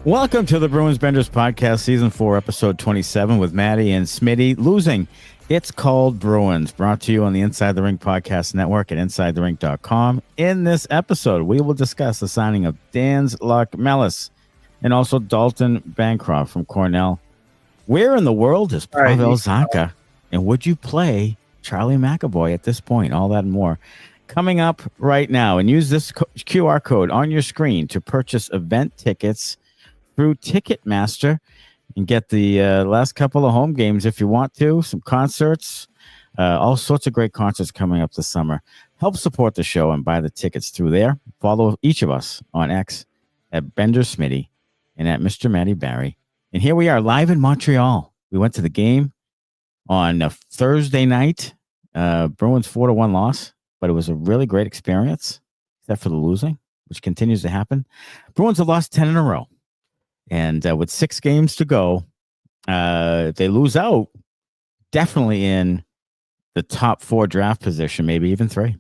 Welcome to the Bruins Benders Podcast, Season 4, Episode 27 with Maddie and Smitty. Losing, it's called Bruins, brought to you on the Inside the Ring Podcast Network at InsideTheRink.com. In this episode, we will discuss the signing of Dan's Locmelis and also Dalton Bancroft from Cornell. Where in the world is Pavel Zacha? And would you play Charlie McAvoy at this point? All that and more coming up right now. And use this QR code on your screen to purchase event tickets through Ticketmaster and get the last couple of home games if you want to, some concerts, all sorts of great concerts coming up this summer. Help support the show and buy the tickets through there. Follow each of us on X at Bender Smitty and at Mr. Matty Barry. And here we are live in Montreal. We went to the game on a Thursday night. Bruins 4-1 loss, but it was a really great experience, except for the losing, which continues to happen. Bruins have lost 10 in a row. And with 6 games to go, if they lose out, definitely in the top 4 draft position, maybe even 3.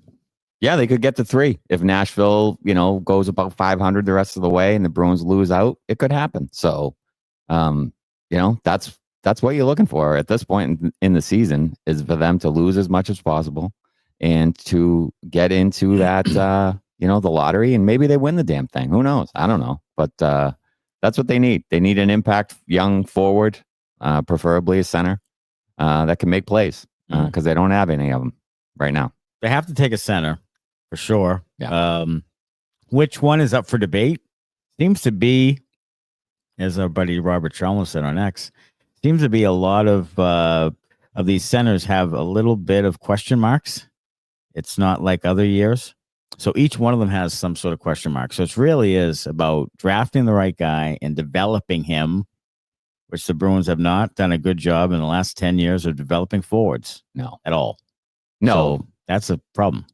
Yeah, they could get to 3. If Nashville, goes about 500 the rest of the way and the Bruins lose out, it could happen. So, that's what you're looking for at this point in the season, is for them to lose as much as possible and to get into that, the lottery, and maybe they win the damn thing. Who knows? I don't know. But, that's what they need. They need an impact young forward, preferably a center, that can make plays, because they don't have any of them right now. They have to take a center for sure. Yeah. Which one is up for debate? Seems to be, as our buddy Robert Chalmers said on X, seems to be a lot of these centers have a little bit of question marks. It's not like other years. So each one of them has some sort of question mark. So it really is about drafting the right guy and developing him, which the Bruins have not done a good job in the last 10 years of developing forwards. No. At all. No. So that's a problem.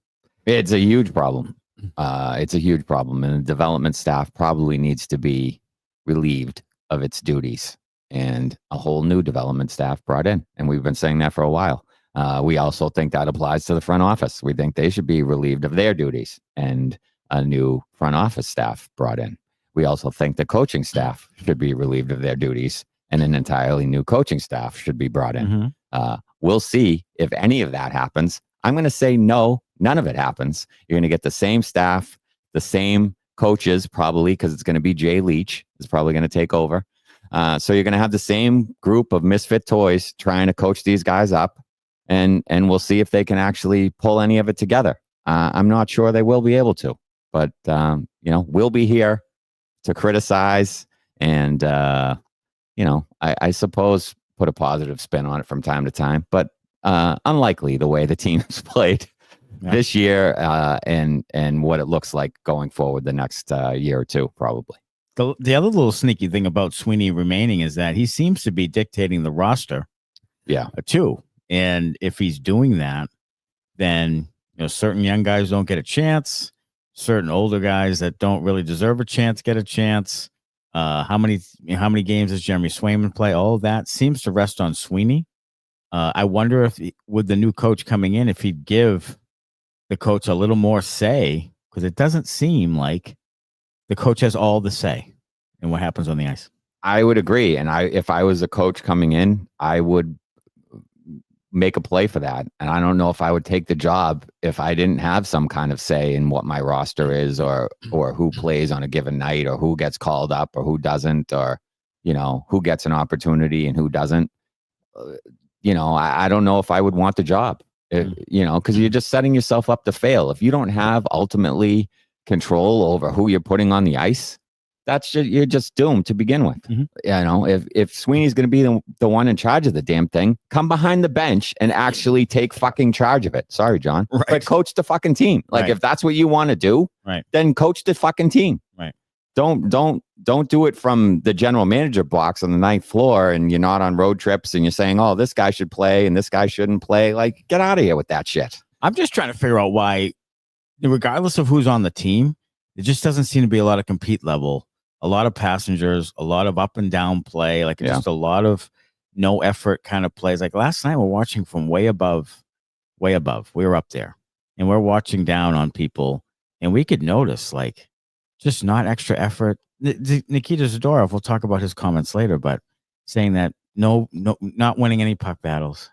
It's a huge problem. It's a huge problem. And the development staff probably needs to be relieved of its duties and a whole new development staff brought in. And we've been saying that for a while. We also think that applies to the front office. We think they should be relieved of their duties and a new front office staff brought in. We also think the coaching staff should be relieved of their duties and an entirely new coaching staff should be brought in. Mm-hmm. We'll see if any of that happens. I'm going to say no, none of it happens. You're going to get the same staff, the same coaches, probably, because it's going to be Jay Leach is probably going to take over. So you're going to have the same group of misfit toys trying to coach these guys up. And we'll see if they can actually pull any of it together. I'm not sure they will be able to, but we'll be here to criticize and I suppose put a positive spin on it from time to time. But unlikely the way the team's played this year and what it looks like going forward the next year or two, probably. The other little sneaky thing about Sweeney remaining is that he seems to be dictating the roster. Yeah, too. And if he's doing that, then certain young guys don't get a chance. Certain older guys that don't really deserve a chance get a chance. How many games does Jeremy Swayman play? All of that seems to rest on Sweeney. I wonder if with the new coach coming in, if he'd give the coach a little more say, because it doesn't seem like the coach has all the say in what happens on the ice. I would agree, and if I was a coach coming in, I would make a play for that. And I don't know if I would take the job if I didn't have some kind of say in what my roster is or who plays on a given night or who gets called up or who doesn't, or, who gets an opportunity and who doesn't. I don't know if I would want the job, because you're just setting yourself up to fail. If you don't have ultimately control over who you're putting on the ice, you're just doomed to begin with. Mm-hmm. If Sweeney's going to be the one in charge of the damn thing, come behind the bench and actually take fucking charge of it. Sorry, John, right. But coach the fucking team. Like if that's what you want to do, then coach the fucking team. Right. Don't do it from the general manager box on the 9th floor and you're not on road trips and you're saying, oh, this guy should play and this guy shouldn't play. Like, get out of here with that shit. I'm just trying to figure out why, regardless of who's on the team, it just doesn't seem to be a lot of compete level. A lot of passengers, a lot of up and down play, just a lot of no effort kind of plays. Like last night, we're watching from way above. We were up there and we're watching down on people and we could notice just not extra effort. Nikita Zadorov, we'll talk about his comments later, but saying that no, not winning any puck battles,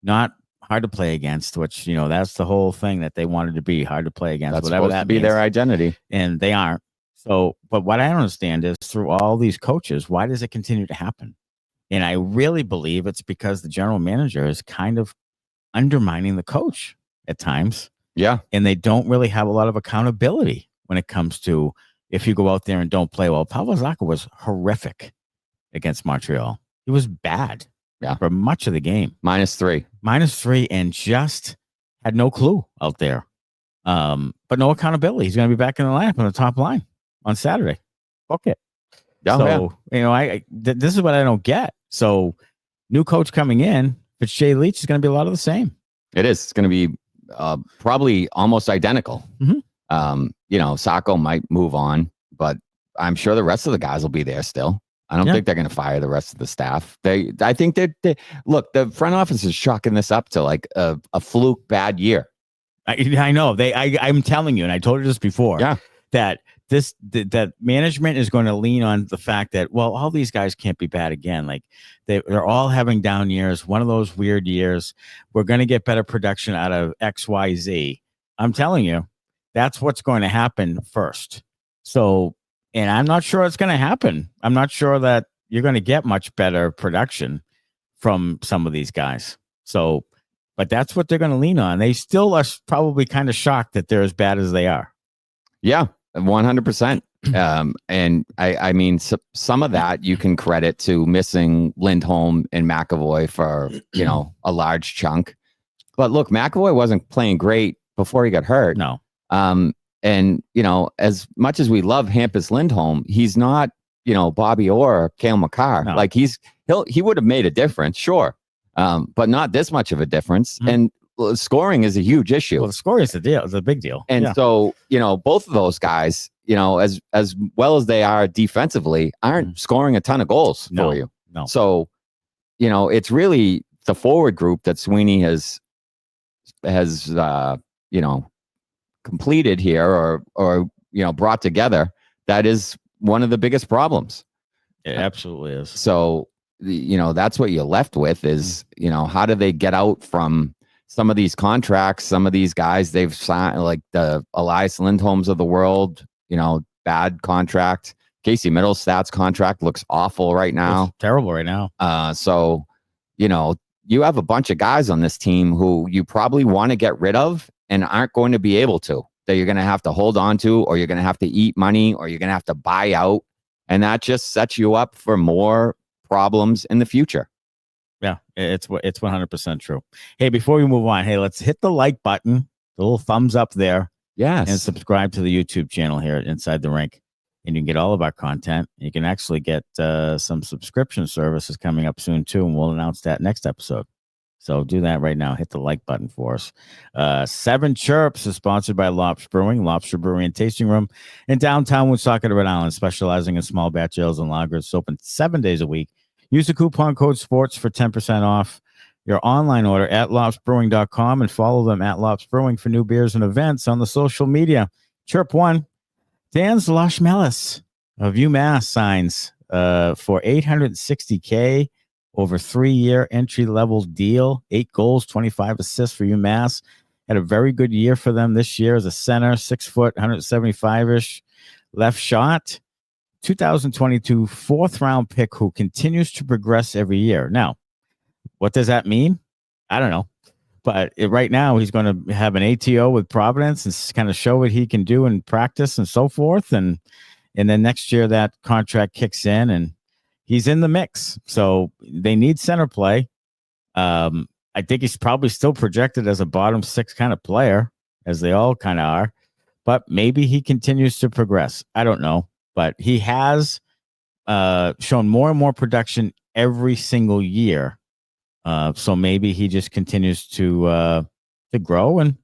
not hard to play against, which, that's the whole thing that they wanted to be hard to play against. That's whatever supposed that to be means. their identity. And they aren't. So, but what I don't understand is through all these coaches, why does it continue to happen? And I really believe it's because the general manager is kind of undermining the coach at times. Yeah. And they don't really have a lot of accountability when it comes to if you go out there and don't play well. Pavel Zacha was horrific against Montreal. He was bad for much of the game. -3 and just had no clue out there. But no accountability. He's going to be back in the lineup on the top line on Saturday. Okay. This is what I don't get. So new coach coming in, if it's Jay Leach, is going to be a lot of the same. It is. It's going to be probably almost identical. Sacco might move on, but I'm sure the rest of the guys will be there still. I don't think they're going to fire the rest of the staff. I think that look, the front office is chalking this up to like a fluke bad year. I know I'm telling you, and I told you this before. Yeah, that management is going to lean on the fact that, well, all these guys can't be bad again. Like they're all having down years. One of those weird years. We're going to get better production out of XYZ. I'm telling you, that's what's going to happen first. So, and I'm not sure it's going to happen. I'm not sure that you're going to get much better production from some of these guys. So, but that's what they're going to lean on. They still are probably kind of shocked that they're as bad as they are. Yeah, 100%. And I mean, some of that you can credit to missing Lindholm and McAvoy for, a large chunk. But look, McAvoy wasn't playing great before he got hurt. No. And, as much as we love Hampus Lindholm, he's not, Bobby Orr or Cale Makar. No. Like he would have made a difference, sure. But not this much of a difference. And scoring is a huge issue. Well, the scoring is the deal. It's a big deal. And so, both of those guys, as well as they are defensively, aren't scoring a ton of goals for you. No. So, it's really the forward group that Sweeney has completed here or brought together. That is one of the biggest problems. It absolutely is. So, that's what you're left with is, how do they get out from some of these contracts, some of these guys they've signed, like the Elias Lindholms of the world, bad contract. Casey Middlestad's contract looks awful right now. It's terrible right now. So, you have a bunch of guys on this team who you probably want to get rid of and aren't going to be able to, that you're going to have to hold on to, or you're going to have to eat money, or you're going to have to buy out. And that just sets you up for more problems in the future. Yeah, it's 100% true. Hey, before we move on, let's hit the like button, the little thumbs up there. Yes. And subscribe to the YouTube channel here at Inside the Rink. And you can get all of our content. You can actually get some subscription services coming up soon, too. And we'll announce that next episode. So do that right now. Hit the like button for us. 7 Chirps is sponsored by Lops Brewing, Lobster Brewery and Tasting Room in downtown Woonsocket, Rhode Island, specializing in small batch ales and lagers. It's open 7 days a week. Use the coupon code SPORTS for 10% off your online order at lopsbrewing.com and follow them at Lops Brewing for new beers and events on the social media. Chirp 1. Dan's Locmelis of UMass signs for $860K over 3-year entry-level deal. 8 goals, 25 assists for UMass. Had a very good year for them this year as a center, 6 foot, 175-ish left shot. 2022 4th-round pick who continues to progress every year. Now, what does that mean? I don't know. But right now, he's going to have an ATO with Providence and kind of show what he can do in practice and so forth. And then next year, that contract kicks in and he's in the mix. So they need center play. I think he's probably still projected as a bottom 6 kind of player, as they all kind of are. But maybe he continues to progress. I don't know. But he has shown more and more production every single year. So maybe he just continues to grow and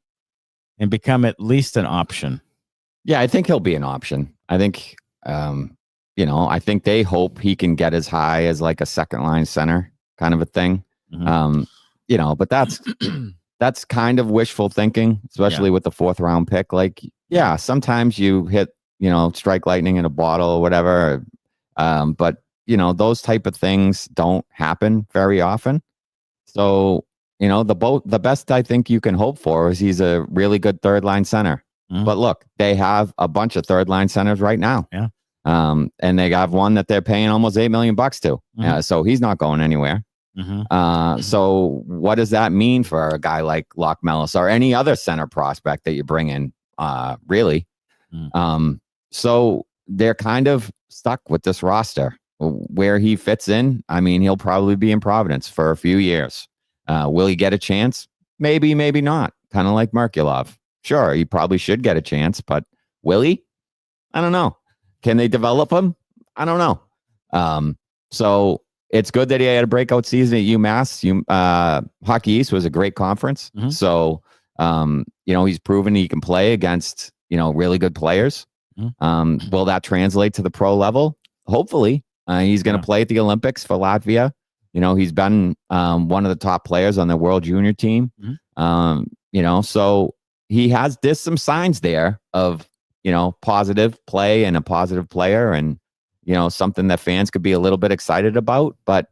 become at least an option. Yeah, I think he'll be an option. I think, I think they hope he can get as high as like a second line center kind of a thing. Mm-hmm. But that's kind of wishful thinking, especially with the 4th round pick. Like, yeah, sometimes you hit strike lightning in a bottle or whatever. But those type of things don't happen very often. So, the best I think you can hope for is he's a really good third line center. But look, they have a bunch of third line centers right now. Yeah. And they have one that they're paying almost $8 million to. So he's not going anywhere. So what does that mean for a guy like Locmelis or any other center prospect that you bring in? Really? So they're kind of stuck with this roster. Where he fits in, I mean, he'll probably be in Providence for a few years. Will he get a chance? Maybe, maybe not. Kind of like Merkulov. Sure, he probably should get a chance, but will he? I don't know. Can they develop him? I don't know. So it's good that he had a breakout season at UMass. Hockey East was a great conference. So, he's proven he can play against, really good players. Will that translate to the pro level? Hopefully. He's going to play at the Olympics for Latvia. He's been one of the top players on the World Junior team. So there's some signs there of, positive play and a positive player and, something that fans could be a little bit excited about. But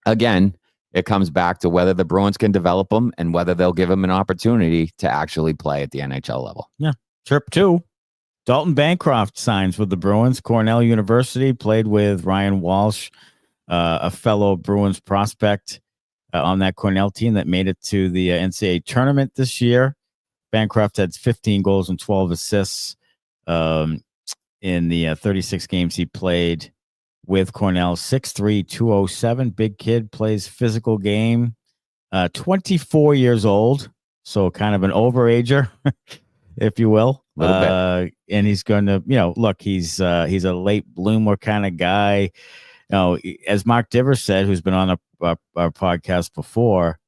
again, it comes back to whether the Bruins can develop him and whether they'll give him an opportunity to actually play at the NHL level. Yeah. Trip 2. Dalton Bancroft signs with the Bruins. Cornell University, played with Ryan Walsh, a fellow Bruins prospect on that Cornell team that made it to the NCAA tournament this year. Bancroft had 15 goals and 12 assists in the 36 games he played with Cornell. 6'3", 207. Big kid, plays physical game. 24 years old, so kind of an overager, if you will. And he's going to, look, he's a late bloomer kind of guy. As Mark Divers said, who's been on our podcast before,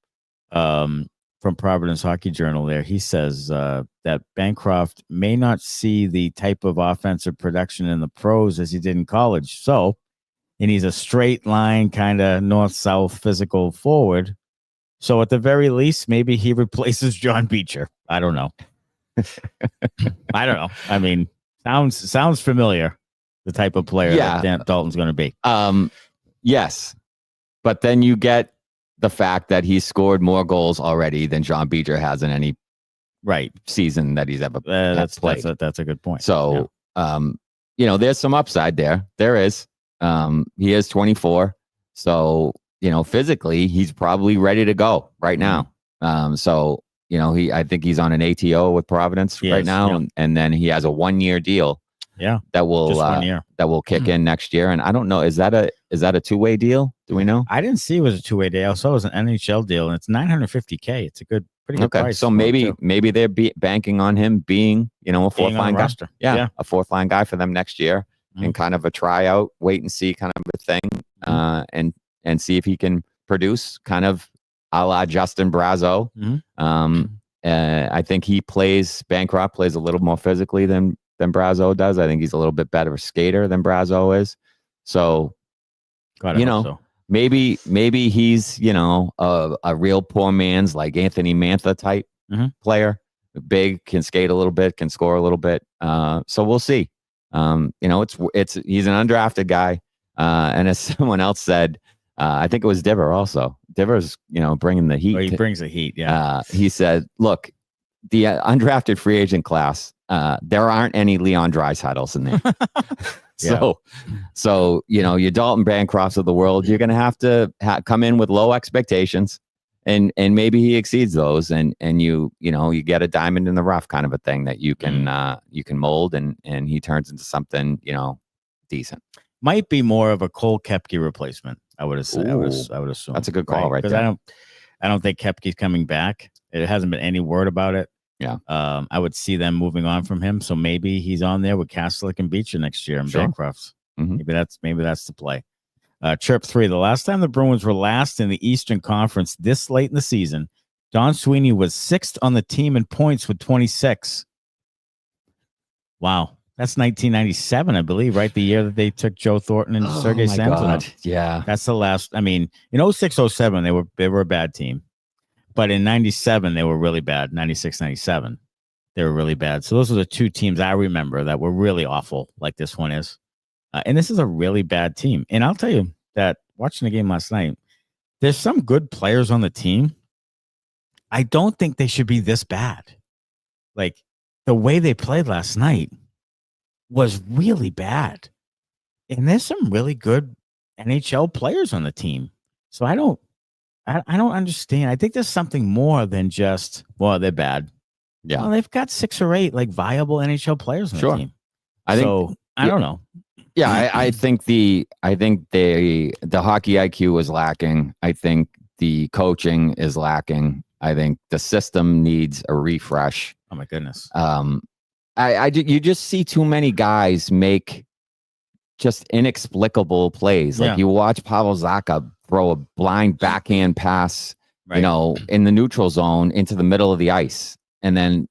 from Providence Hockey Journal there, he says that Bancroft may not see the type of offensive production in the pros as he did in college. And he's a straight line kind of north-south physical forward. So at the very least, maybe he replaces John Beecher. I don't know. I don't know. I mean, sounds familiar. The type of player that Dalton's going to be. Yes, but then you get the fact that he's scored more goals already than John Beecher has in any season that he's ever played. That's a good point. So, there's some upside there. There is. He is 24, so physically he's probably ready to go right now. I think he's on an ATO with Providence now, and then he has a 1-year deal. Yeah, that will kick in next year. And I don't know, is that a 2-way deal? Do we know? I didn't see it was a 2-way deal. So it was an NHL deal, and it's $950K. It's a pretty good price. So maybe they're banking on him being a fourth line guy. Roster. A fourth line guy for them next year, and kind of a tryout, wait and see kind of a thing, and see if he can produce kind of a la Justin Brazeau. I think Bancroft plays a little more physically than Brazeau does. I think he's a little bit better skater than Brazeau is. So, maybe he's, a real poor man's like Anthony Mantha type player. Big, can skate a little bit, can score a little bit. So we'll see. He's an undrafted guy. And as someone else said, I think it was Diver also. Diver's, bringing the heat. Oh, he brings the heat, yeah. He said, look, the undrafted free agent class, there aren't any Leon Draisaitl's in there. So your Dalton Bancrofts of the world, you're going to have to come in with low expectations, and maybe he exceeds those, and you get a diamond in the rough kind of a thing that you can mold, and he turns into something decent. Might be more of a Cole Koepke replacement. I would assume. That's a good call, right? Because I don't think Koepke's coming back. It hasn't been any word about it. Yeah. I would see them moving on from him. So maybe he's on there with Kastelic and Beecher next year and Bancroft. Maybe that's the play. Chirp 3. The last time the Bruins were last in the Eastern Conference this late in the season, Don Sweeney was 6th on the team in points with 26. Wow. That's 1997, I believe, right? The year that they took Joe Thornton and Sergei Samsonov. Yeah. That's the last. I mean, in 06-07, they were a bad team. But in 97, they were really bad. 96, 97. they were really bad. So those are the two teams I remember that were really awful, like this one is. And this is a really bad team. And I'll tell you that watching the game last night, there's some good players on the team. I don't think they should be this bad. Like, the way they played last night was really bad. And there's some really good NHL players on the team. So I don't understand. I think there's something more than just, well, they're bad. Yeah. Well, they've got 6 or 8 like viable NHL players on the team. I don't know. Yeah, I think the hockey IQ was lacking. I think the coaching is lacking. I think the system needs a refresh. Oh my goodness. You just see too many guys make just inexplicable plays. Like you watch Pavel Zacha throw a blind backhand pass, in the neutral zone into the middle of the ice, and then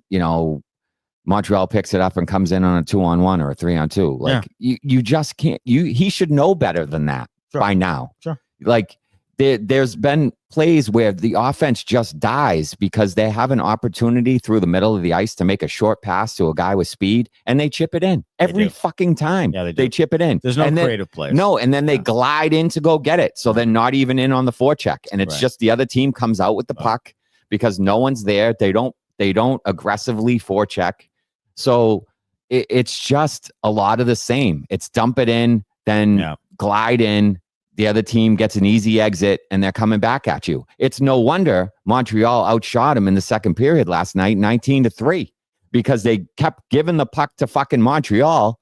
Montreal picks it up and comes in on a 2-on-1 or a 3-on-2. Like you just can't. He should know better than that by now. Sure. Like there's been plays where the offense just dies because they have an opportunity through the middle of the ice to make a short pass to a guy with speed, and they chip it in every fucking time. Yeah, they chip it in. There's no creative play. No, and then they glide in to go get it. So they're not even in on the forecheck, and it's just the other team comes out with the puck because no one's there. They don't aggressively forecheck. So it's just a lot of the same. It's dump it in, then glide in. The other team gets an easy exit, and they're coming back at you. It's no wonder Montreal outshot them in the second period last night, 19-3, because they kept giving the puck to fucking Montreal,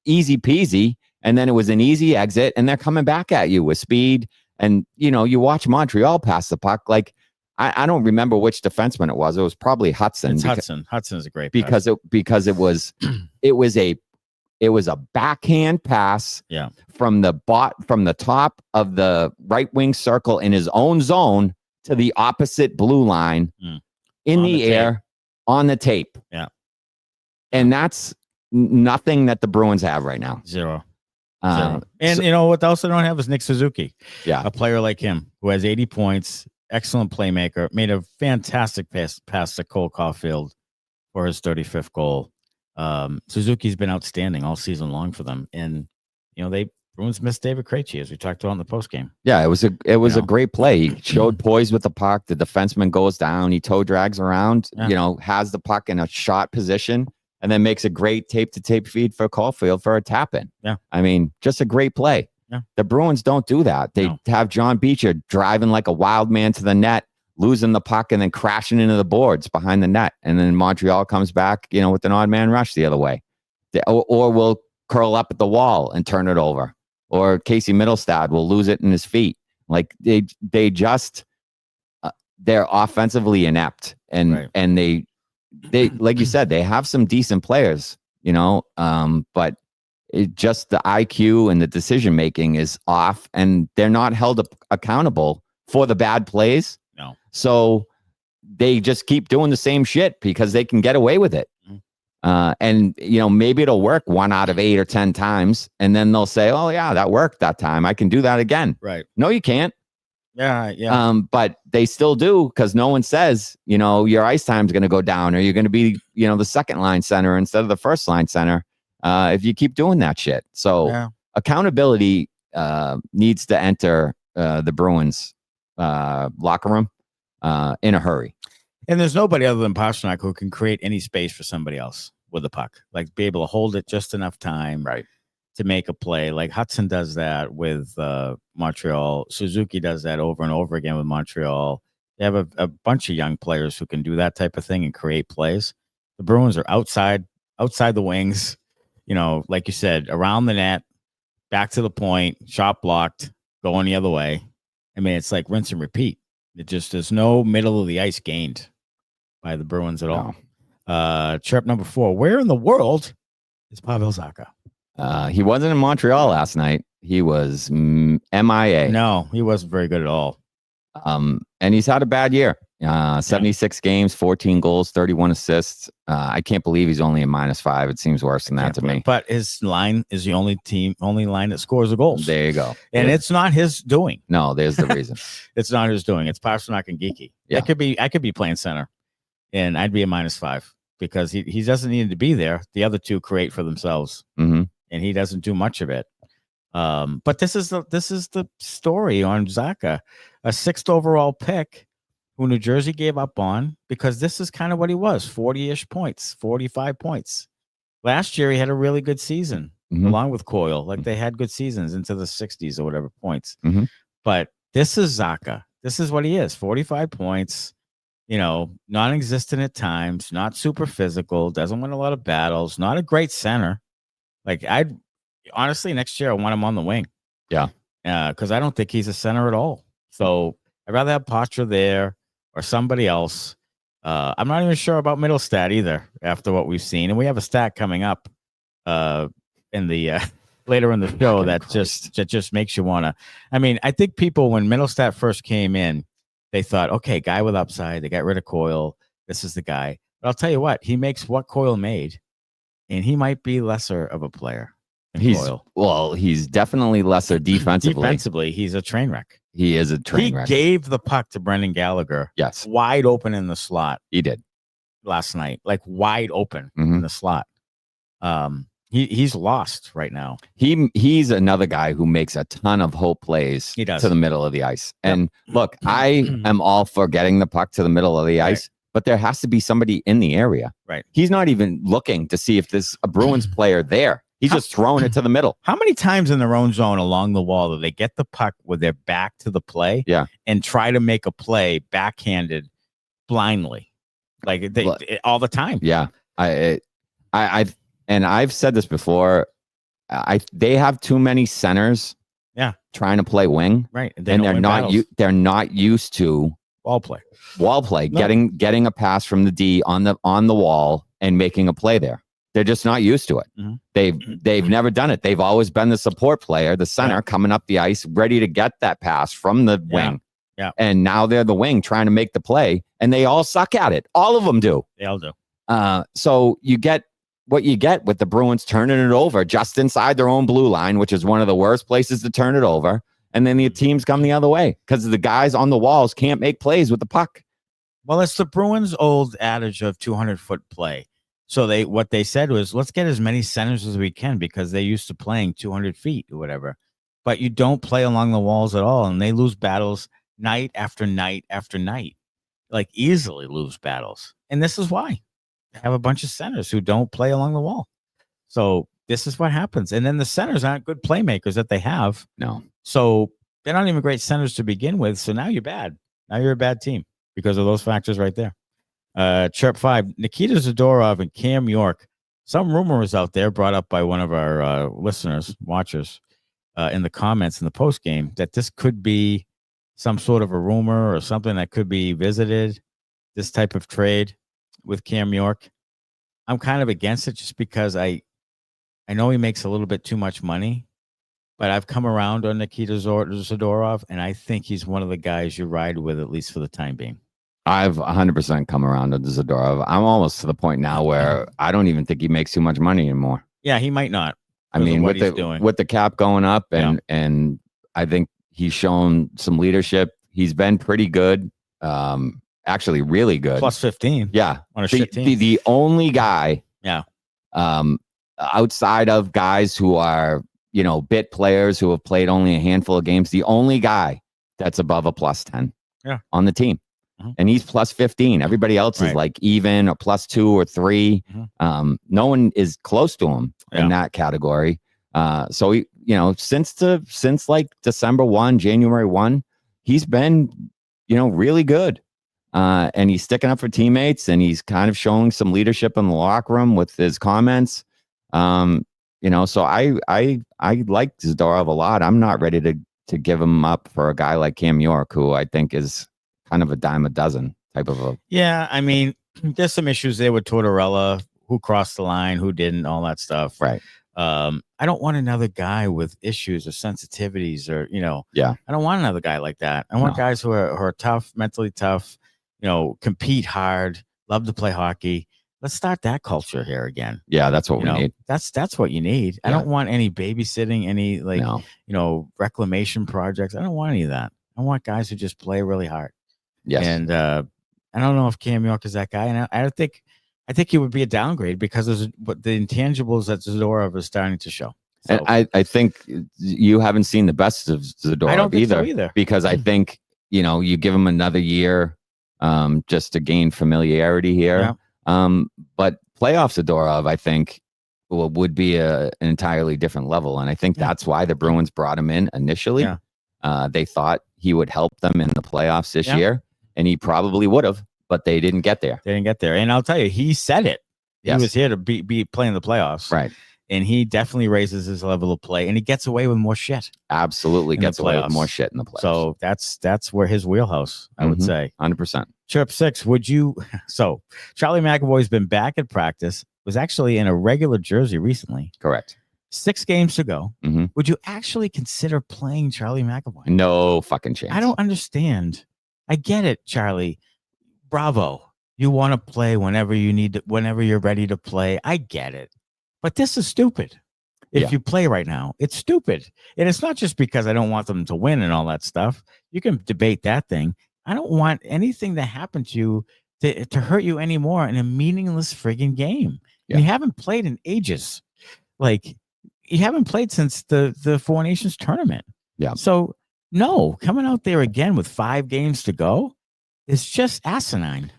easy peasy, and then it was an easy exit, and they're coming back at you with speed. And, you watch Montreal pass the puck. Like, I don't remember which defenseman it was. It was probably Hudson. It's Hudson. Hudson is a great pass. Because it was a backhand pass from the top of the right wing circle in his own zone to the opposite blue line in the air on the tape. Yeah. And that's nothing that the Bruins have right now. Zero. And what else they don't have is Nick Suzuki. Yeah. A player like him who has 80 points, excellent playmaker, made a fantastic pass to Cole Caulfield for his 35th goal. Suzuki's been outstanding all season long for them, and Bruins missed David Krejci, as we talked about in the postgame. Yeah, it was a great play. He showed poise with the puck. The defenseman goes down. He toe drags around. Has the puck in a shot position, and then makes a great tape-to-tape feed for Caulfield for a tap-in. Yeah, I mean, just a great play. Yeah. The Bruins don't do that. They have John Beecher driving like a wild man to the net, losing the puck and then crashing into the boards behind the net. And then Montreal comes back, with an odd man rush the other way. Or will curl up at the wall and turn it over. Or Casey Middlestad will lose it in his feet. Like they just, they're offensively inept. And they, like you said, they have some decent players, but it just the IQ and the decision-making is off, and they're not held accountable for the bad plays. No. So they just keep doing the same shit because they can get away with it. And, maybe it'll work 1 out of 8 or 10 times. And then they'll say, oh, yeah, that worked that time. I can do that again. Right. No, you can't. Yeah. But they still do because no one says, your ice time is going to go down, or you're going to be, the second line center instead of the first line center if you keep doing that shit. So accountability needs to enter the Bruins locker room in a hurry. And there's nobody other than Pastrnak who can create any space for somebody else with the puck, like be able to hold it just enough time to make a play. Like Hudson does that with Montreal. Suzuki does that over and over again with Montreal. They have a bunch of young players who can do that type of thing and create plays. The Bruins are outside the wings, like you said, around the net, back to the point, shot blocked, going the other way. I mean, it's like rinse and repeat. There's no middle of the ice gained by the Bruins at all. Chirp number 4. Where in the world is Pavel Zacha? He wasn't in Montreal last night. He was MIA. No, he wasn't very good at all. And he's had a bad year. 76 games, 14 goals, 31 assists. I can't believe he's only a -5. It seems worse than that to me. But his line is the only line that scores the goals. There you go. And it's not his doing. No, there's the reason. It's not his doing. It's Pastrnak and Geekie. Yeah. I could be playing center, and I'd be a -5. because he doesn't need to be there. The other two create for themselves, Mm-hmm. and he doesn't do much of it. But this is the story on Zacha, a 6th overall pick who New Jersey gave up on, because this is kind of what he was, 40-ish points, 45 points. Last year, he had a really good season, along with Coyle. Like, they had good seasons into the 60s or whatever points. Mm-hmm. But this is Zacha. This is what he is, 45 points, non-existent at times, not super physical, doesn't win a lot of battles, not a great center. Like, honestly, next year, I want him on the wing. Yeah. Because I don't think he's a center at all. So I'd rather have Poitras there or somebody else. I'm not even sure about Middlestat either after what we've seen. And we have a stat coming up in the later in the show that just makes you want to. I mean, I think people, when Middlestat first came in, they thought, okay, guy with upside. They got rid of Coyle. This is the guy. But I'll tell you what, he makes what Coyle made, and he might be lesser of a player. He's definitely lesser defensively. Defensively, he's a train wreck. He is a train wreck. He gave the puck to Brendan Gallagher. Yes. Wide open in the slot. He did. Last night. Like, wide open in the slot. He's lost right now. He's another guy who makes a ton of hope plays to the middle of the ice. Yep. And look, I am all for getting the puck to the middle of the ice, but there has to be somebody in the area. Right. He's not even looking to see if there's a Bruins player there. He's just throwing it to the middle. How many times in their own zone along the wall do they get the puck with their back to the play and try to make a play backhanded blindly? Like, all the time. Yeah. I've said this before. They have too many centers trying to play wing. Right. And they're not used to wall play. No. Getting a pass from the D on the wall and making a play there. They're just not used to it. Mm-hmm. They've never done it. They've always been the support player, the center coming up the ice, ready to get that pass from the wing. Yeah. And now they're the wing trying to make the play, and they all suck at it. All of them do. They all do. So you get what you get with the Bruins turning it over just inside their own blue line, which is one of the worst places to turn it over. And then the teams come the other way because the guys on the walls can't make plays with the puck. Well, it's the Bruins' old adage of 200-foot play. So what they said was, let's get as many centers as we can, because they used to playing 200 feet or whatever. But you don't play along the walls at all, and they lose battles night after night after night. Like, easily lose battles. And this is why. They have a bunch of centers who don't play along the wall. So this is what happens. And then the centers aren't good playmakers that they have. No. So they're not even great centers to begin with. So now you're bad. Now you're a bad team because of those factors right there. Chirp 5, Nikita Zadorov and Cam York. Some rumors out there brought up by one of our listeners, watchers, in the comments in the post game, that this could be some sort of a rumor or something that could be visited, this type of trade with Cam York. I'm kind of against it just because I know he makes a little bit too much money, but I've come around on Nikita Zadorov, and I think he's one of the guys you ride with, at least for the time being. I've 100% come around to Zadorov. I'm almost to the point now where I don't even think he makes too much money anymore. Yeah, he might not. I mean, with the cap going up, and I think he's shown some leadership. He's been pretty good, actually really good. Plus 15. Yeah, on a shit team. The only guy, outside of guys who are bit players who have played only a handful of games, the only guy that's above a plus 10 on the team. And he's plus 15. Everybody else is like even or plus 2 or 3. No one is close to him in that category. So he, since like December 1, January 1, he's been, really good. And he's sticking up for teammates, and he's kind of showing some leadership in the locker room with his comments. So I like Zadorov a lot. I'm not ready to give him up for a guy like Cam York, who I think is kind of a dime a dozen type of a. Yeah, I mean, there's some issues there with Tortorella, who crossed the line, who didn't, all that stuff. Right. I don't want another guy with issues or sensitivities or, I don't want another guy like that. I want guys who are tough, mentally tough, compete hard, love to play hockey. Let's start that culture here again. Yeah, that's what we need. That's what you need. Yeah. I don't want any babysitting, any reclamation projects. I don't want any of that. I want guys who just play really hard. Yes. And I don't know if Cam York is that guy. And I think I think it would be a downgrade because of what the intangibles that Zadorov is starting to show. So, and I think you haven't seen the best of Zadorov I don't think so either. Because I think, you give him another year just to gain familiarity here. Yeah. But playoff Zadorov, I think, would be an entirely different level. And I think that's why the Bruins brought him in initially. Yeah. They thought he would help them in the playoffs this year, and he probably would have, but they didn't get there. And I'll tell you, he said it. Yes. He was here to be playing the playoffs. Right. And he definitely raises his level of play, and he gets away with more shit. Absolutely gets away with more shit in the playoffs. So that's where his wheelhouse, I would say. 100%. Chirp 6, would you? So Charlie McAvoy's been back at practice, was actually in a regular jersey recently. Correct. 6 games to go. Mm-hmm. Would you actually consider playing Charlie McAvoy? No fucking chance. I don't understand. I get it, Charlie. Bravo. You want to play whenever you need to, whenever you're ready to play. I get it. But this is stupid. If you play right now, it's stupid. And it's not just because I don't want them to win and all that stuff. You can debate that thing. I don't want anything to happen to you to hurt you anymore in a meaningless friggin' game. Yeah. You haven't played in ages. Like, you haven't played since the Four Nations tournament. Yeah. So, no, coming out there again with 5 games to go is just asinine.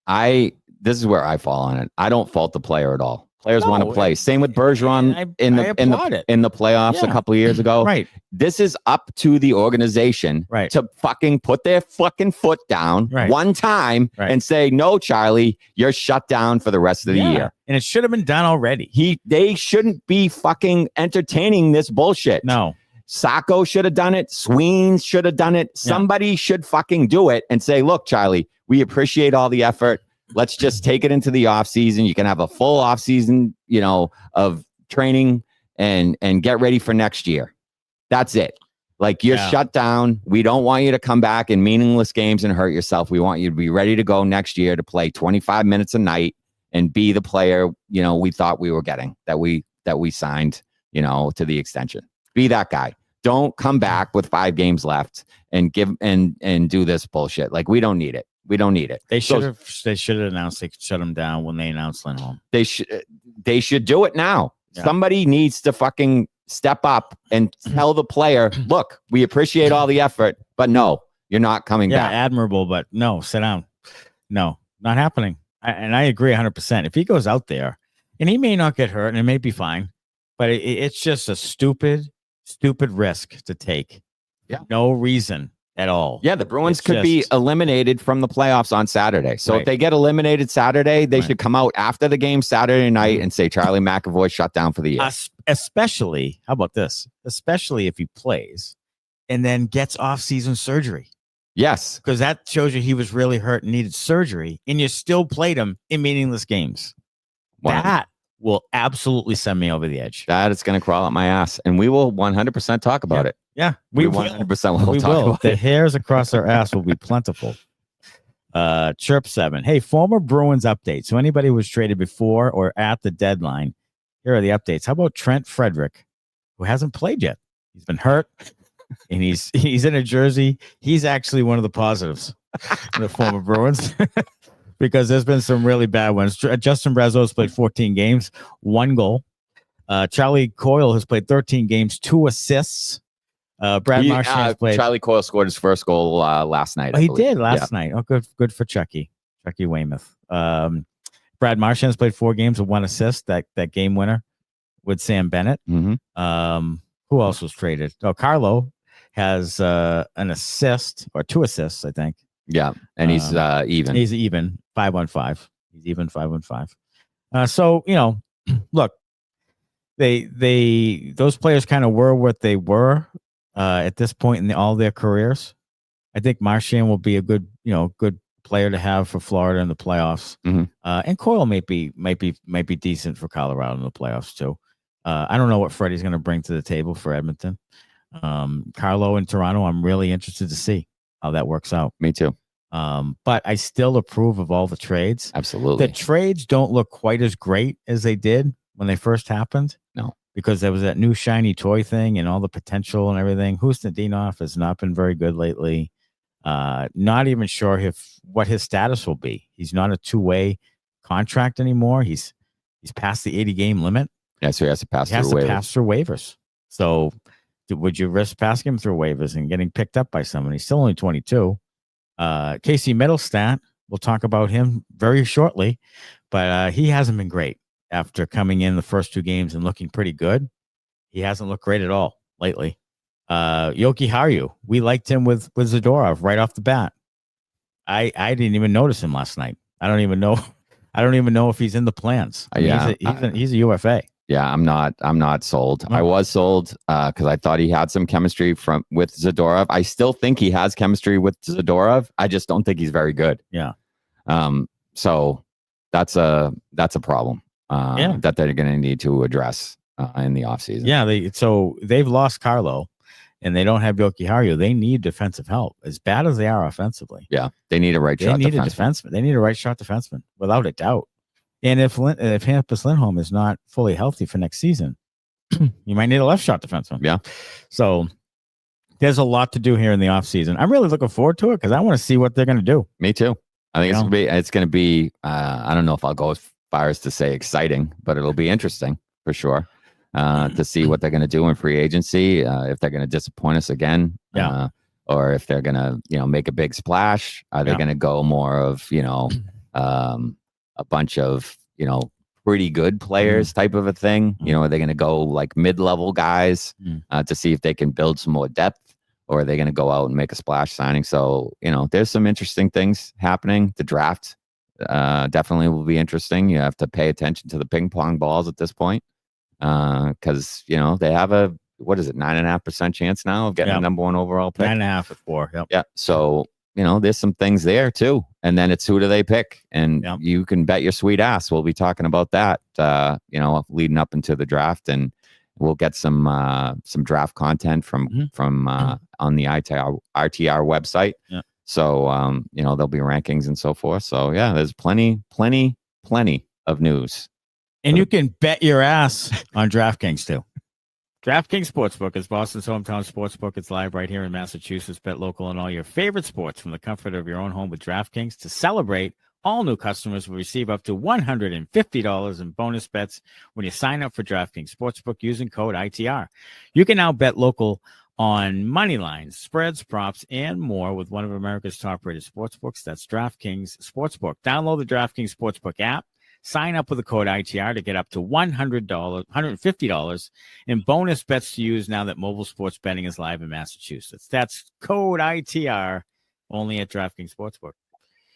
This is where I fall on it. I don't fault the player at all. Players want to play. Same with Bergeron in the playoffs a couple of years ago. Right. This is up to the organization to fucking put their fucking foot down one time and say, no, Charlie, you're shut down for the rest of the year. And it should have been done already. They shouldn't be fucking entertaining this bullshit. No. Sacco should have done it. Sweens should have done it. Somebody should fucking do it and say, look, Charlie, we appreciate all the effort. Let's just take it into the off season. You can have a full off season, of training and get ready for next year. That's it. Like, you're shut down. We don't want you to come back in meaningless games and hurt yourself. We want you to be ready to go next year to play 25 minutes a night and be the player, we thought we were getting, that we signed, to the extension. Be that guy. Don't come back with 5 games left and give and do this bullshit. Like, we don't need it. We don't need it. They should have announced they could shut him down when they announced Lindholm. They should do it now. Yeah. Somebody needs to fucking step up and tell the player, look, we appreciate all the effort, but no, you're not coming back. Yeah, admirable, but no, sit down. No, not happening. And I agree 100%. If he goes out there, and he may not get hurt, and it may be fine, but it's just a stupid risk to take. Yeah. No reason at all. Yeah, the Bruins could be eliminated from the playoffs on Saturday. So if they get eliminated Saturday, they should come out after the game Saturday night and say Charlie McAvoy shut down for the year. Especially, how about this? Especially if he plays and then gets off-season surgery. Yes. Because that shows you he was really hurt and needed surgery, and you still played him in meaningless games. Wow. That will absolutely send me over the edge. That is going to crawl up my ass, and we will 100% talk about it. Yeah, we 100% will talk about the it. hairs across our ass will be plentiful. Chirp 7. Hey, former Bruins update. So anybody who was traded before or at the deadline, here are the updates. How about Trent Frederic, who hasn't played yet? He's been hurt, and he's in a jersey. He's actually one of the positives in the former Bruins. Because there's been some really bad ones. Justin Brazeau has played 14 games, 1 goal. Charlie Coyle has played 13 games, 2 assists. Brad Marchand has played. Charlie Coyle scored his first goal last night. Oh, he did last night. Oh, good for Chucky Weymouth. Brad Marchand has played 4 games with 1 assist. That game winner with Sam Bennett. Mm-hmm. Who else was traded? Oh, Carlo has an assist or 2 assists, I think. Yeah, and he's even. He's even 5-on-5. He's even 5-on-5. So look, those players kind of were what they were at this point in all their careers. I think Marchand will be a good player to have for Florida in the playoffs. Mm-hmm. And Coyle might be decent for Colorado in the playoffs too. I don't know what Freddie's going to bring to the table for Edmonton. Carlo in Toronto, I'm really interested to see how that works out. Me too. But I still approve of all the trades. Absolutely. The trades don't look quite as great as they did when they first happened. No. Because there was that new shiny toy thing and all the potential and everything. Husnudinov has not been very good lately. Not even sure what his status will be. He's not a two-way contract anymore. He's past the 80 game limit. Yeah, so he has to pass through waivers. Pass through waivers. So would you risk passing him through waivers and getting picked up by someone? He's still only 22. Casey Middlestat, we'll talk about him very shortly, but he hasn't been great after coming in the first 2 games and looking pretty good. He hasn't looked great at all lately. Yoki Haru, we liked him with Zadorov right off the bat. I didn't even notice him last night. I don't even know if he's in the plans. He's a UFA. Yeah, I'm not sold. No. I was sold because I thought he had some chemistry with Zadorov. I still think he has chemistry with Zadorov. I just don't think he's very good. Yeah. So that's a problem. That they're going to need to address in the offseason. Yeah. They've lost Carlo, and they don't have Yoki Haru. They need defensive help as bad as they are offensively. Yeah, they need a right shot defenseman. They need a right shot defenseman without a doubt. And if Hampus Lindholm is not fully healthy for next season, you might need a left shot defenseman. Yeah. So there's a lot to do here in the offseason. I'm really looking forward to it because I want to see what they're going to do. Me too. I think it's going to be. I don't know if I'll go as far as to say exciting, but it'll be interesting for sure to see what they're going to do in free agency. If they're going to disappoint us again, or if they're going to make a big splash. Are they going to go more of a bunch of, pretty good players type of a thing? Are they going to go like mid-level guys to see if they can build some more depth, or are they going to go out and make a splash signing? So, there's some interesting things happening. The draft definitely will be interesting. You have to pay attention to the ping pong balls at this point because, they have a, 9.5% chance now of getting the number 1 overall pick? 9.5 at 4. Yep. Yeah. So, there's some things there too. And then it's who do they pick? And you can bet your sweet ass we'll be talking about that, leading up into the draft. And we'll get some draft content from on the RTR website. Yeah. So, there'll be rankings and so forth. So, yeah, there's plenty of news. And you can bet your ass on DraftKings too. DraftKings Sportsbook is Boston's hometown sportsbook. It's live right here in Massachusetts. Bet local on all your favorite sports from the comfort of your own home with DraftKings. To celebrate, all new customers will receive up to $150 in bonus bets when you sign up for DraftKings Sportsbook using code ITR. You can now bet local on money lines, spreads, props, and more with one of America's top-rated sportsbooks. That's DraftKings Sportsbook. Download the DraftKings Sportsbook app. Sign up with the code ITR to get up to $150 in bonus bets to use now that mobile sports betting is live in Massachusetts. That's code ITR only at DraftKings Sportsbook.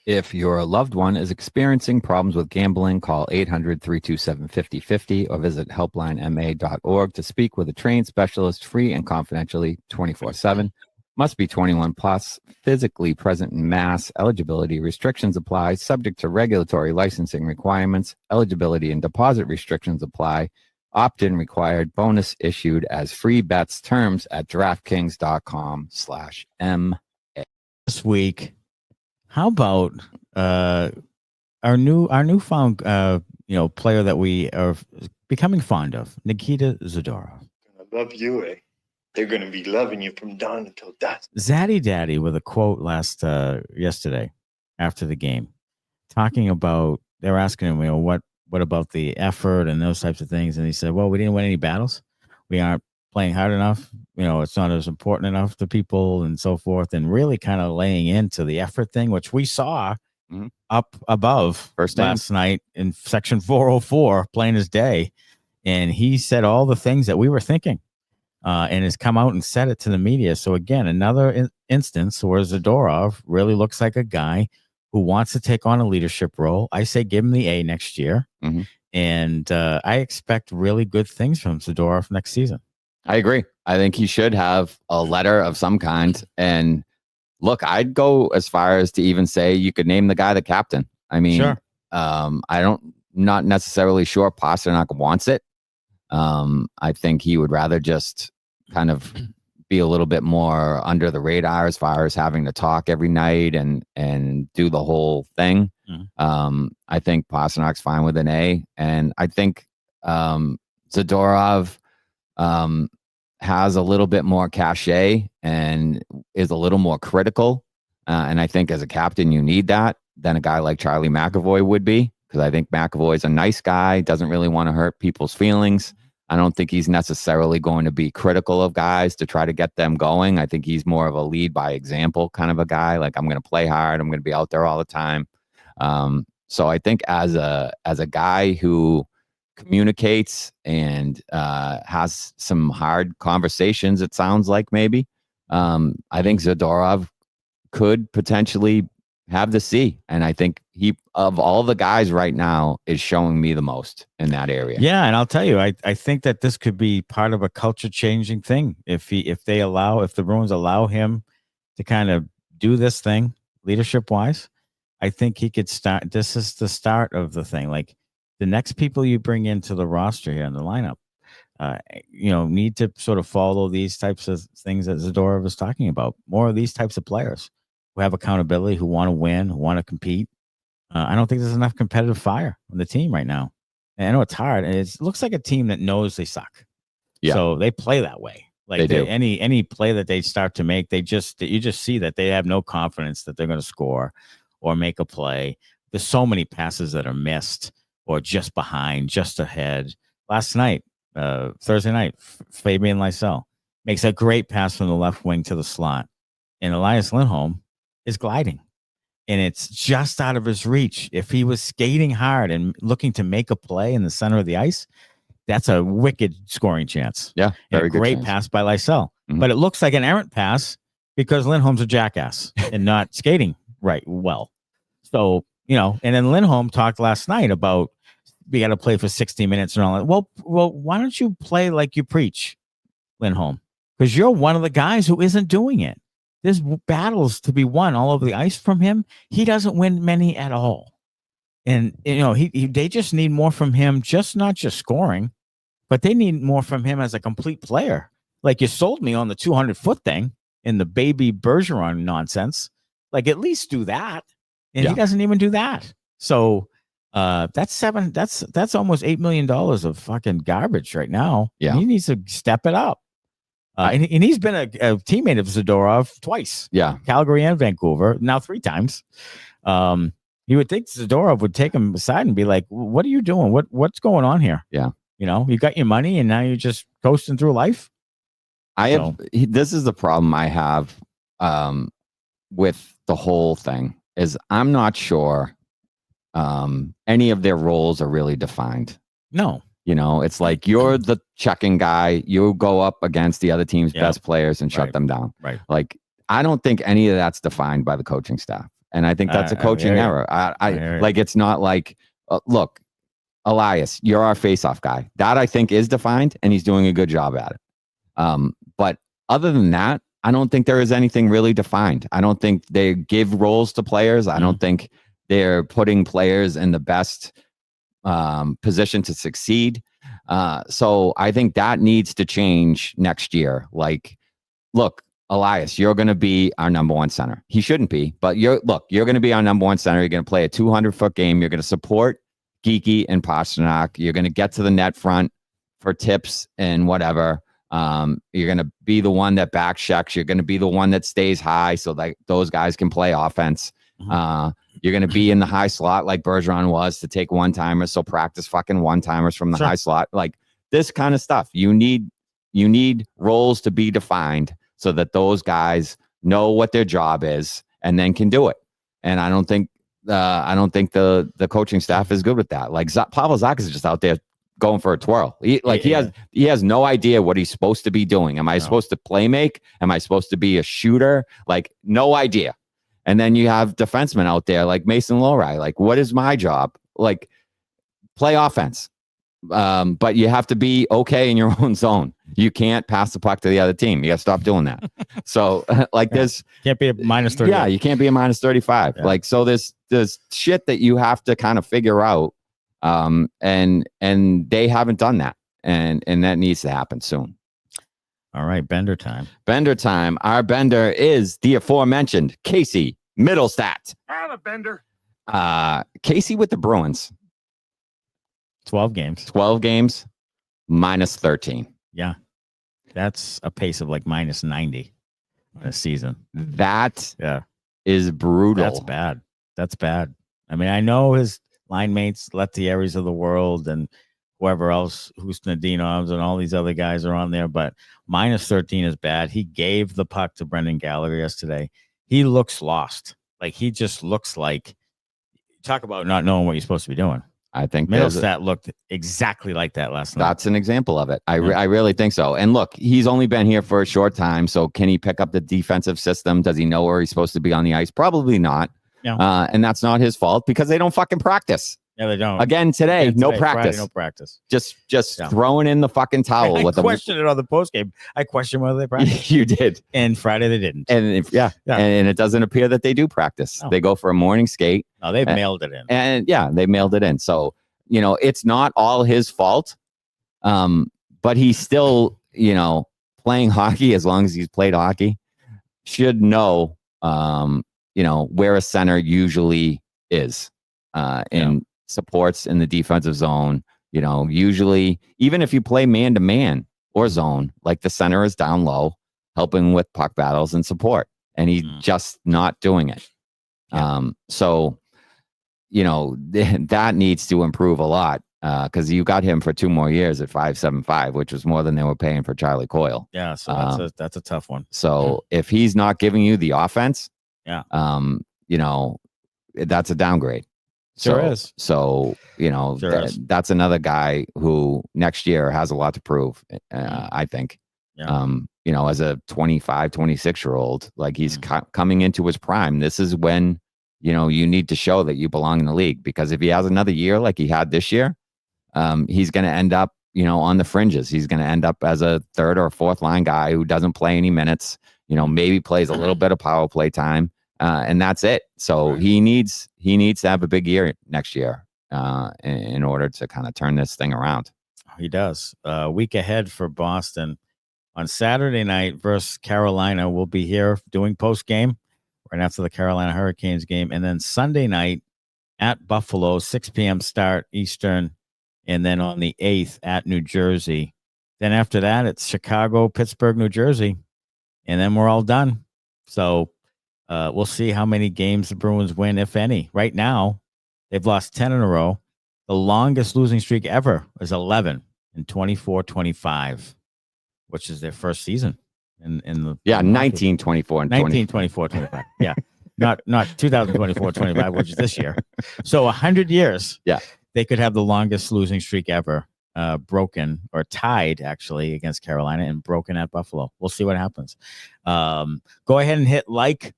If your loved one is experiencing problems with gambling, call 800-327-5050 or visit helplinema.org to speak with a trained specialist free and confidentially 24/7. Must be 21 plus, physically present in Mass. Eligibility restrictions apply, subject to regulatory licensing requirements. Eligibility and deposit restrictions apply. Opt-in required. Bonus issued as free bets. Terms at DraftKings.com/MA. This week, how about our newfound player that we are becoming fond of, Nikita Zadorov? I love you, eh? They're going to be loving you from dawn until dusk. Zaddy Daddy with a quote yesterday after the game, talking about, they were asking him, what about the effort and those types of things? And he said, well, we didn't win any battles. We aren't playing hard enough. It's not as important enough to people and so forth. And really kind of laying into the effort thing, which we saw up above last night in section 404, plain as day. And he said all the things that we were thinking. And has come out and said it to the media. So again, another instance where Zadorov really looks like a guy who wants to take on a leadership role. I say give him the A next year. Mm-hmm. And I expect really good things from Zadorov next season. I agree. I think he should have a letter of some kind. And look, I'd go as far as to even say you could name the guy the captain. I mean, sure. Not necessarily sure Pastrnak wants it. I think he would rather just kind of be a little bit more under the radar as far as having to talk every night and do the whole thing. Mm-hmm. I think Pastrnak's fine with an A, and I think Zadorov has a little bit more cachet and is a little more critical. And I think as a captain, you need that than a guy like Charlie McAvoy would be, because I think McAvoy's a nice guy, doesn't really want to hurt people's feelings. I don't think he's necessarily going to be critical of guys to try to get them going. I think he's more of a lead by example kind of a guy. Like, I'm going to play hard. I'm going to be out there all the time. So I think as a guy who communicates and has some hard conversations, it sounds like maybe, I think Zadorov could potentially have the C. And I think he, of all the guys right now, is showing me the most in that area. Yeah, and I'll tell you, I think that this could be part of a culture changing thing. If the Bruins allow him to kind of do this thing leadership wise, I think he could start. This is the start of the thing. Like, the next people you bring into the roster here in the lineup, need to sort of follow these types of things that Zadorov was talking about. More of these types of players who have accountability, who want to win, who want to compete. I don't think there's enough competitive fire on the team right now. And I know it's hard. And it looks like a team that knows they suck. Yeah. So they play that way. Like, any play that they start to make, you just see that they have no confidence that they're going to score or make a play. There's so many passes that are missed or just behind, just ahead. Last night, Thursday night, Fabian Lysell makes a great pass from the left wing to the slot. And Elias Lindholm is gliding. And it's just out of his reach. If he was skating hard and looking to make a play in the center of the ice, that's a wicked scoring chance. Yeah, very good great pass by Lysell. Mm-hmm. But it looks like an errant pass because Lindholm's a jackass and not skating right well. So, and then Lindholm talked last night about we got to play for 60 minutes and all that. Well, why don't you play like you preach, Lindholm? Because you're one of the guys who isn't doing it. There's battles to be won all over the ice from him. He doesn't win many at all. And, they just need more from him, not just scoring, but they need more from him as a complete player. Like, you sold me on the 200-foot thing and the baby Bergeron nonsense. Like, at least do that. And he doesn't even do that. So that's almost $8 million of fucking garbage right now. Yeah. And he needs to step it up. And he's been a teammate of Zadorov twice. Yeah. Calgary and Vancouver, now 3 times. You would think Zadorov would take him aside and be like, what are you doing? What's going on here? Yeah. You got your money and now you're just coasting through life. This is the problem I have with the whole thing is I'm not sure any of their roles are really defined. No. It's like you're the checking guy. You go up against the other team's best players and shut them down. Right. Like, I don't think any of that's defined by the coaching staff. And I think that's a coaching error. It's not like, look, Elias, you're our face-off guy. That I think is defined, and he's doing a good job at it. But other than that, I don't think there is anything really defined. I don't think they give roles to players. I don't think they're putting players in the best position to succeed. So I think that needs to change next year. Like, look, Elias, you're going to be our number one center. He shouldn't be, but you're going to be our number one center. You're going to play a 200-foot game. You're going to support Geekie and Pastrnak. You're going to get to the net front for tips and whatever. You're going to be the one that back checks. You're going to be the one that stays high so that those guys can play offense. You're going to be in the high slot like Bergeron was to take one-timers. So practice fucking one-timers from the high slot. Like, this kind of stuff. You need roles to be defined so that those guys know what their job is and then can do it. And I don't think the coaching staff is good with that. Like, Pavel Zacha is just out there going for a twirl. He has no idea what he's supposed to be doing. Am I supposed to play make? Am I supposed to be a shooter? Like, no idea. And then you have defensemen out there like Mason Lohrei. Like, what is my job? Like, play offense. But you have to be okay in your own zone. You can't pass the puck to the other team. You got to stop doing that. So this can't be a minus 30. Yeah, you can't be a minus 35. Yeah. Like, so there's shit that you have to kind of figure out. And they haven't done that. And that needs to happen soon. All right, Bender time. Bender time. Our Bender is the aforementioned Casey Middlestat. I'm a Bender. Casey with the Bruins. 12 games. 12 games, minus 13. Yeah. That's a pace of like minus 90 in a season. That is brutal. That's bad. I mean, I know his line mates, Lettieri's of the world, and whoever else, Husnadinovs and all these other guys are on there. But minus 13 is bad. He gave the puck to Brendan Gallagher yesterday. He looks lost. Like, he just looks like, talk about not knowing what you're supposed to be doing. I think Middlestat looked exactly like that last night. That's an example of it. I really think so. And look, he's only been here for a short time. So can he pick up the defensive system? Does he know where he's supposed to be on the ice? Probably not. Yeah. And that's not his fault because they don't fucking practice. Yeah, they don't. Again, today, no practice. Friday, no practice. Just throwing in the fucking towel. I questioned it on the postgame. I questioned whether they practiced. You did. And Friday they didn't. And and it doesn't appear that they do practice. No. They go for a morning skate. No, they've mailed it in. And they mailed it in. So, it's not all his fault. But he's still, playing hockey as long as he's played hockey, should know, where a center usually is in supports in the defensive zone. Usually, even if you play man to man or zone, like the center is down low, helping with puck battles and support, and he's just not doing it. So, that needs to improve a lot because you got him for 2 more years at $5.75, which was more than they were paying for Charlie Coyle. Yeah, so that's a tough one. So if he's not giving you the offense, that's a downgrade. Sure is. So, that's another guy who next year has a lot to prove, I think. Yeah. As a 25, 26-year-old, like he's coming into his prime. This is when, you need to show that you belong in the league, because if he has another year like he had this year, he's going to end up, on the fringes. He's going to end up as a 3rd or 4th line guy who doesn't play any minutes, maybe plays a little bit of power play time. And that's it. So he needs to have a big year next year in order to kind of turn this thing around. He does. Week ahead for Boston on Saturday night versus Carolina. We'll be here doing post game right after the Carolina Hurricanes game, and then Sunday night at Buffalo, 6 p.m. start Eastern, and then on the 8th at New Jersey. Then after that, it's Chicago, Pittsburgh, New Jersey, and then we're all done. So. We'll see how many games the Bruins win, if any. Right now, they've lost 10 in a row. The longest losing streak ever is 11 in 24-25, which is their first season. In the 19-24 and 19-24-25. Yeah, not 2024-25, which is this year. So 100 years. Yeah, they could have the longest losing streak ever, broken or tied actually against Carolina and broken at Buffalo. We'll see what happens. Go ahead and hit like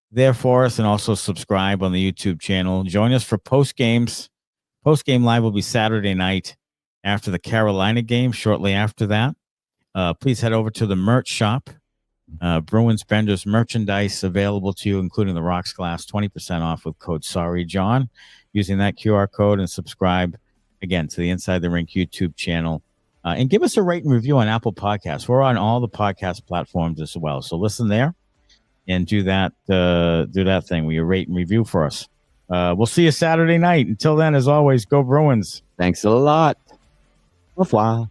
there for us, and also subscribe on the YouTube channel. Join us for post games. Post game live will be Saturday night after the Carolina game. Shortly after that, please head over to the merch shop. Bruins Benders merchandise available to you, including the Rocks glass, 20% off with code SORRYJOHN. Using that QR code, and subscribe again to the Inside the Rink YouTube channel. And give us a rate and review on Apple Podcasts. We're on all the podcast platforms as well. So listen there. And do that thing where you rate and review for us. We'll see you Saturday night. Until then, as always, go Bruins. Thanks a lot. Au revoir.